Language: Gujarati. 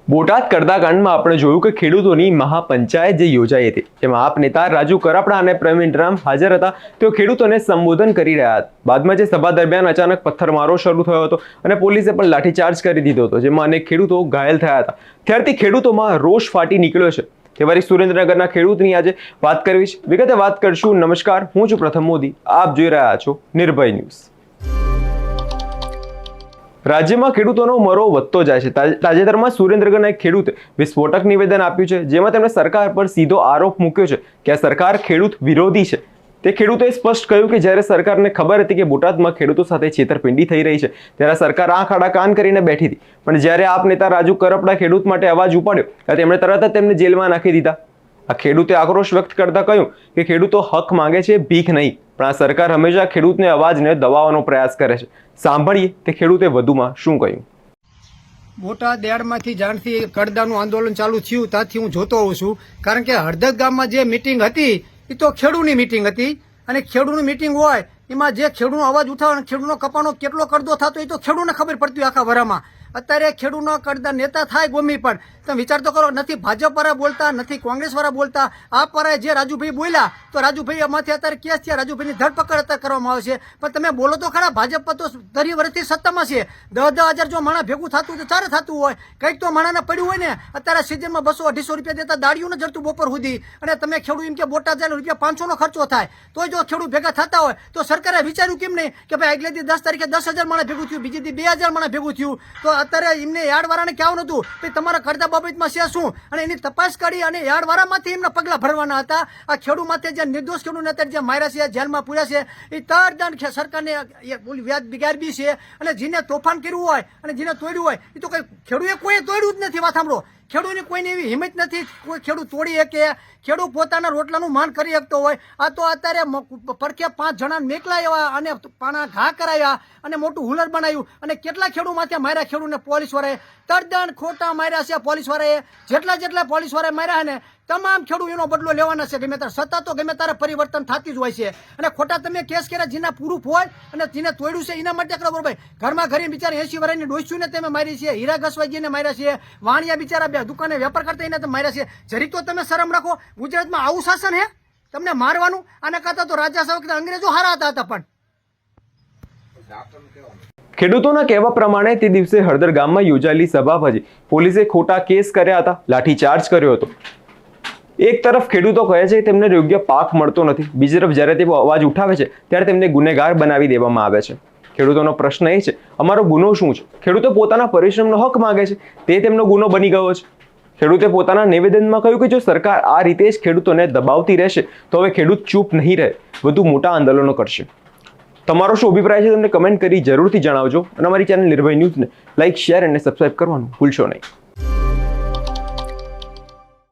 બોટાદ કડદાકાંડમાં આપણે જોયું કે ખેડૂતોની મહાપંચાયત જે યોજાઈ હતી જેમાં આપ નેતા રાજુ કરપડા અને પ્રવીણ રામ હાજર હતા. તેઓ ખેડૂતોને સંબોધન કરી રહ્યા હતા. બાદમાં જે સભા દરમિયાન અચાનક પથ્થરમારો શરૂ થયો હતો અને પોલીસે પણ લાઠીચાર્જ કરી દીધો હતો, જેમાં અનેક ખેડૂતો ઘાયલ થયા હતા. ત્યારથી ખેડૂતોમાં રોષ ફાટી નીકળ્યો છે. તેવારી સુરેન્દ્રનગરના ખેડૂતની આજે વાત કરવી છે. વિગતે વાત કરશું. નમસ્કાર, હું છું પ્રથમ મોદી. આપ જોઈ રહ્યા છો નિર્ભય ન્યૂઝ. રાજ્યમાં ખેડૂતોનો મરો વધતો જાય છે. તાજેતરમાં સુરેન્દ્રનગરના એક ખેડૂતે વિસ્ફોટક નિવેદન આપ્યું છે, જેમાં તેમણે સરકાર પર સીધો આરોપ મૂક્યો છે કે આ સરકાર ખેડૂત વિરોધી છે. તે ખેડૂતોએ સ્પષ્ટ કહ્યું કે જ્યારે સરકારને ખબર હતી કે બોટાદમાં ખેડૂતો સાથે છેતરપિંડી થઈ રહી છે, ત્યારે સરકાર આંખ આડા કાન કરીને બેઠી હતી. પણ જ્યારે આપ નેતા રાજુ કરપડા ખેડૂત માટે અવાજ ઉપાડ્યો ત્યારે તેમણે તરત જ તેમને જેલમાં નાખી દીધા. આ ખેડૂતે આક્રોશ વ્યક્ત કરતા કહ્યું કે ખેડૂતો હક માંગે છે, ભીખ નહીં. પણ આ સરકાર હંમેશા ખેડૂતને અવાજને દબાવવાનો પ્રયાસ કરે છે. સાંભળીએ તે ખેડૂતે વધુમાં શું કહ્યું. બોટાદ દેડમાંથી જાણથી કડદાનું આંદોલન ચાલુ થયું ત્યાંથી હું જોતો હોઉં છું, કારણ કે હળદદ ગામમાં જે મિટિંગ હતી એ તો ખેડૂની મિટિંગ હતી, અને ખેડૂની મિટિંગ હોય એમાં જે ખેડૂનો અવાજ ઉઠાવે, ખેડૂનો કપાનો કેટલો કરદો થતો એ તો ખેડૂને ખબર પડતી હોય આખા વરામાં. અત્યારે ખેડૂતનો કડદા નેતા થાય ગોમી પણ તમે વિચાર તો કરો, નથી ભાજપ વાળા બોલતા, નથી કોંગ્રેસ વાળા બોલતા. આ પરાએ જે રાજુભાઈ બોલ્યા તો રાજુભાઈ આમાંથી અત્યારે કેસ થયા, રાજુભાઈની ધરપકડ અત્યારે કરવામાં આવે છે. પણ તમે બોલો તો ખરા, ભાજપ તો 10 વર્ષથી સત્તામાં છે. 10,000 જો માણસ ભેગું થતું તો ચારે થતું હોય, કંઈક તો માણાને પડ્યું હોય ને. અત્યારે સિઝનમાં 200-250 રૂપિયા દેતા દાડીઓને જડતું બપોર સુધી, અને તમે ખેડૂત એમ કે બોટાદ જાય રૂપિયા 500 નો ખર્ચો થાય. તો જો ખેડૂત ભેગા થતા હોય તો સરકારે વિચાર્યું કેમ નહીં કે ભાઈ આગલેથી 10 તારીખે 10,000 માણસ ભેગું થયું, બીજી દી 2,000 માણસ ભેગું થયું. તો અત્યારે એમને યાર્ડવાળાને કહેવાનું હતું કે તમારા કડદા બાબતમાં છે શું, અને એની તપાસ કરી અને યાર્ડવાળામાંથી એમના પગલા ભરવાના હતા. આ ખેડૂત માટે જે નિર્દોષ ખેડૂતને અત્યારે જે માર્યા છે, જેલમાં પૂર્યા છે, એ તદ્દન સરકારને વ્યાજ બિગાડવી છે. અને જેને તોફાન કર્યું હોય અને જેને તોડ્યું હોય એ તો કઈ ખેડૂતે કોઈ તોડ્યું જ નથી. વાત સાંભળો, ખેડૂતની કોઈની એવી હિંમત નથી કોઈ ખેડૂત તોડી શકે. ખેડૂત પોતાના રોટલાનું માન કરી શકતો હોય. આ તો અત્યારે પડખે 5 જણાને મેકલાયા અને પાણા ઘા કરાયા અને મોટું હુલર બનાવ્યું, અને કેટલા ખેડૂત માથે માર્યા ખેડૂતને પોલીસ વાળાએ. તદ્દન ખોટા માર્યા છે પોલીસ વાળાએ. જેટલા પોલીસ વાળાએ માર્યા ને તમામ ખેડૂત એનો બદલો લેવાના છે. ગમે ત્યારે સત્તા તો ગમે ત્યારે પરિવર્તન થતી જ હોય છે. અને ખોટા તમે કેસ કર્યા જેના પ્રૂફ હોય અને જેને તોડ્યું છે એના માટે કરો ભાઈ. ઘરમાં ઘરે બિચારા 80 વર્ષની ડોસ્યુને તમે મારી છે, હીરા ઘસવાજીને માર્યા છે, વાણિયા બિચારા બે દુકાને વેપાર કરતા એને તમે માર્યા છે. જરીક તો તમે શરમ રાખો. ગુજરાતમાં આવું શાસન હે તમને મારવાનું? આના કરતા તો રાજા સાહેબ અંગ્રેજો હારા હતા. પણ ખેડૂતોના કહેવા પ્રમાણે તે દિવસે હળદર ગામમાં યોજાયેલી સભા પછી પોલીસે ખોટા કેસ કર્યા હતા, લાઠીચાર્જ કર્યો હતો. એક તરફ ખેડૂતો કહે છે કે તેમને યોગ્ય પાક મળતો નથી, બીજી તરફ જ્યારે તેઓ અવાજ ઉઠાવે છે ત્યારે તેમને ગુનેગાર બનાવી દેવામાં આવે છે. ખેડૂતોનો પ્રશ્ન એ છે, અમારો ગુનો શું છે? ખેડૂતો પોતાના પરિશ્રમનો હક માંગે છે, તે તેમનો ગુનો બની ગયો છે. ખેડૂતે પોતાના નિવેદનમાં કહ્યું કે જો સરકાર આ રીતે જ ખેડૂતોને દબાવતી રહેશે તો હવે ખેડૂત ચૂપ નહીં રહે, વધુ મોટા આંદોલનો કરશે. તમારો શું અભિપ્રાય છે તમને કમેન્ટ કરી જરૂરથી જણાવજો, અને અમારી ચેનલ નિર્ભય ન્યૂઝને લાઇક, શેર અને સબસ્ક્રાઇબ કરવાનું ભૂલશો નહીં.